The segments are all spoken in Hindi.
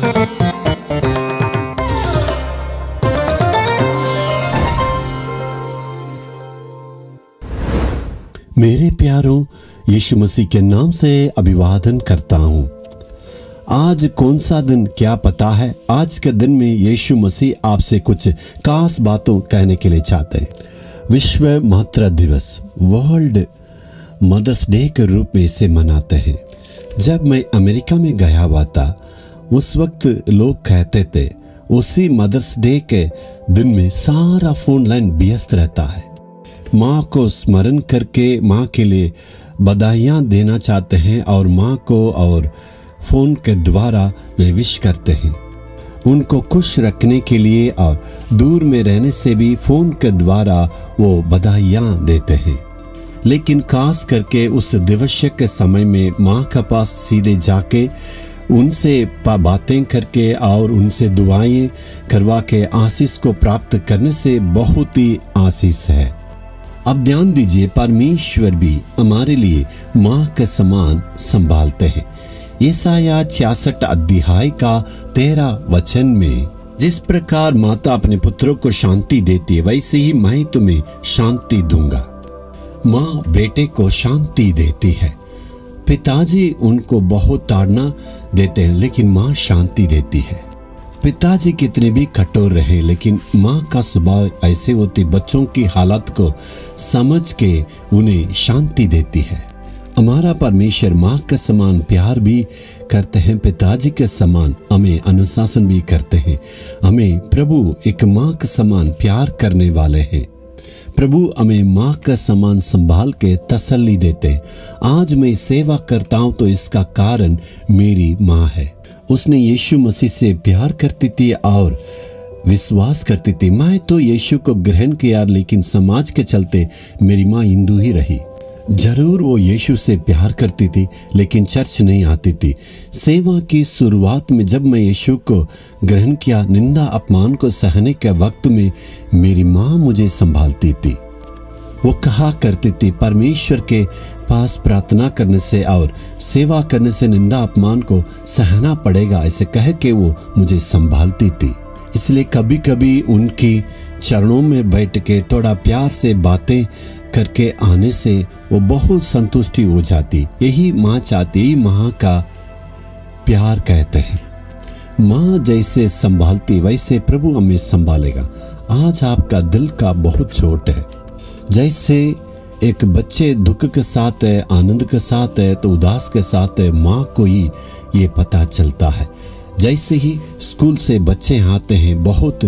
मेरे प्यारों, यीशु मसीह के नाम से अभिवादन करता हूँ। आज कौन सा दिन क्या पता है? आज के दिन में यीशु मसीह आपसे कुछ खास बातों कहने के लिए चाहते हैं। विश्व मातृ दिवस, वर्ल्ड मदर्स डे के रूप में इसे मनाते हैं। जब मैं अमेरिका में गया हुआ था, उस वक्त लोग कहते थे उसी मदर्स डे के दिन में सारा फोन लाइन व्यस्त रहता है। माँ को स्मरण करके माँ के लिए बधाइयाँ देना चाहते हैं और माँ को और फ़ोन के द्वारा वे विश करते हैं। उनको खुश रखने के लिए और दूर में रहने से भी फ़ोन के द्वारा वो बधाइयाँ देते हैं। लेकिन खास करके उस दिवस के समय में माँ के पास सीधे जाके उनसे बातें करके और उनसे दुआएं करवा के आशीष को प्राप्त करने से बहुत ही आशीष है। अब ध्यान दीजिए, परमेश्वर भी हमारे लिए माँ के समान संभालते हैं। यशायाह 66 अध्याय का 13 वचन में, जिस प्रकार माता अपने पुत्रों को शांति देती है, वैसे ही मैं तुम्हें शांति दूंगा। माँ बेटे को शांति देती है। पिताजी उनको बहुत ताड़ना देते हैं, लेकिन माँ शांति देती है। पिताजी कितने भी कठोर रहे, लेकिन माँ का स्वभाव ऐसे होती, बच्चों की हालत को समझ के उन्हें शांति देती है। हमारा परमेश्वर माँ के समान प्यार भी करते हैं, पिताजी के समान हमें अनुशासन भी करते हैं। हमें प्रभु एक माँ के समान प्यार करने वाले हैं। प्रभु हमें माँ का समान संभाल के तसल्ली देते हैं। आज मैं सेवा करता हूँ तो इसका कारण मेरी माँ है। उसने यीशु मसीह से प्यार करती थी और विश्वास करती थी। मैं तो यीशु को ग्रहण किया, लेकिन समाज के चलते मेरी माँ हिंदू ही रही। जरूर वो यीशु से प्यार करती थी, लेकिन चर्च नहीं आती थी। सेवा की शुरुआत में जब मैं यीशु को ग्रहण किया, निंदा अपमान को सहने के वक्त में मेरी माँ मुझे संभालती थी। वो कहा करती थी, परमेश्वर के पास प्रार्थना करने से और सेवा करने से निंदा अपमान को सहना पड़ेगा, ऐसे कह के वो मुझे संभालती थी। इसलिए कभी कभी उनकी चरणों में बैठ के थोड़ा प्यार से बातें करके आने से वो बहुत संतुष्टि हो जाती। यही माँ चाहती, यही माँ का प्यार कहते हैं। माँ जैसे संभालती वैसे प्रभु हमें संभालेगा। आज आपका दिल का बहुत चोट है। जैसे एक बच्चे दुख के साथ है, आनंद के साथ है, तो उदास के साथ है, माँ को ही ये पता चलता है। जैसे ही स्कूल से बच्चे आते हैं, बहुत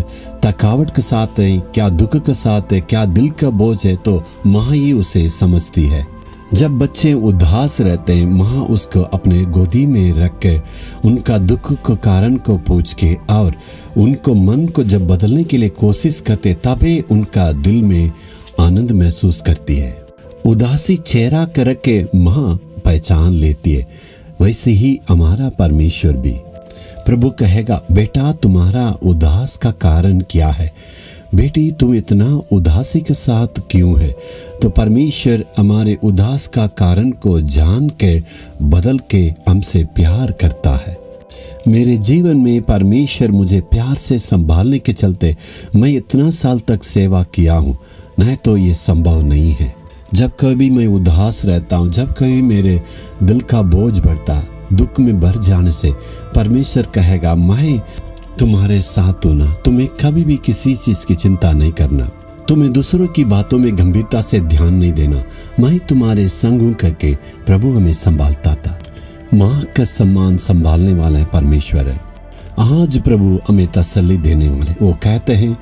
थकावट के साथ हैं, क्या दुख के साथ है, क्या दिल का बोझ है, तो माँ ही उसे समझती है। जब बच्चे उदास रहते हैं, माँ उसको अपने गोदी में रख कर उनका दुख के कारण को पूछ के और उनको मन को जब बदलने के लिए कोशिश करते, तभी उनका दिल में आनंद महसूस करती है। उदासी चेहरा करके माँ पहचान लेती है। वैसे ही हमारा परमेश्वर भी। प्रभु कहेगा, बेटा तुम्हारा उदास का कारण क्या है? बेटी तुम इतना उदासी के साथ क्यों है? तो परमेश्वर हमारे उदास का कारण को जान के बदल के हमसे प्यार करता है। मेरे जीवन में परमेश्वर मुझे प्यार से संभालने के चलते मैं इतना साल तक सेवा किया हूँ, नहीं तो ये संभव नहीं है। जब कभी मैं उदास रहता हूँ, जब कभी मेरे दिल का बोझ बढ़ता, दुख में भर जाने से परमेश्वर कहेगा, मैं तुम्हारे साथ हूं ना, तुम्हें कभी भी किसी चीज की चिंता नहीं करना, तुम्हें दूसरों की बातों में गंभीरता से ध्यान नहीं देना, मैं तुम्हारे संग हूं करके प्रभु हमें संभालता था। माँ का सम्मान संभालने वाला है परमेश्वर है। आज प्रभु हमें तसल्ली देने वाले। वो कहते हैं,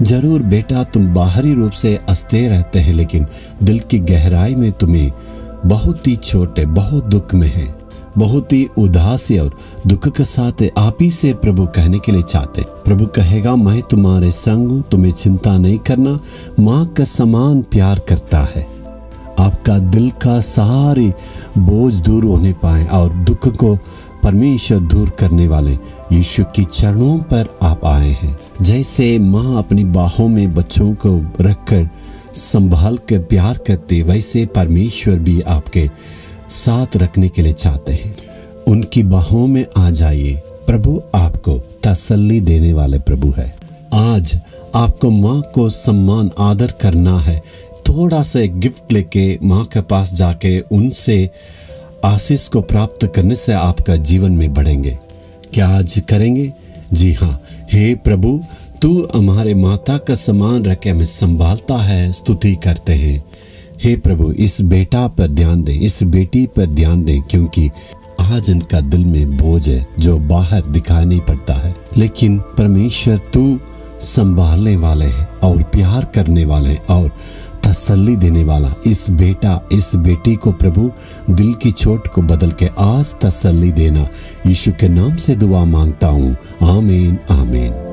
जरूर बेटा तुम बाहरी रूप से हंसते रहते हैं, लेकिन दिल की गहराई में तुम्हें बहुत ही छोटे, बहुत दुख में है, बहुत ही उदासी और दुख के साथ आप ही से प्रभु कहने के लिए चाहते। प्रभु कहेगा, मैं तुम्हारे संग हूं, तुम्हें चिंता नहीं करना। माँ का समान प्यार करता है। आपका दिल का सारी बोझ दूर होने पाए और दुख को परमेश्वर दूर करने वाले यीशु की चरणों पर आप आए हैं। जैसे माँ अपनी बाहों में बच्चों को रखकर संभाल कर प्यार करते, वैसे परमेश्वर भी आपके साथ रखने के लिए चाहते हैं। उनकी बाहों में आ जाइए, प्रभु आप तसल्ली देने वाले प्रभु है। आज आपको माँ को सम्मान आदर करना है। थोड़ा सा गिफ्ट लेके माँ के पास जाके उनसे आशीष को प्राप्त करने से आपका जीवन में बढ़ेंगे। क्या आज करेंगे? जी हाँ। हे प्रभु, तू हमारे माता का सम्मान रख के हमें संभालता है, स्तुति करते हैं। हे प्रभु, इस बेटा पर ध्यान दें, इस बेटी पर ध्यान दें, क्योंकि आज इनका दिल में बोझ है जो बाहर दिखाई नहीं पड़ता है, लेकिन परमेश्वर तू संभालने वाले हैं और प्यार करने वाले हैं और तसल्ली देने वाला। इस बेटा, इस बेटी को प्रभु दिल की चोट को बदल के आज तसल्ली देना। यीशु के नाम से दुआ मांगता हूँ, आमीन आमीन।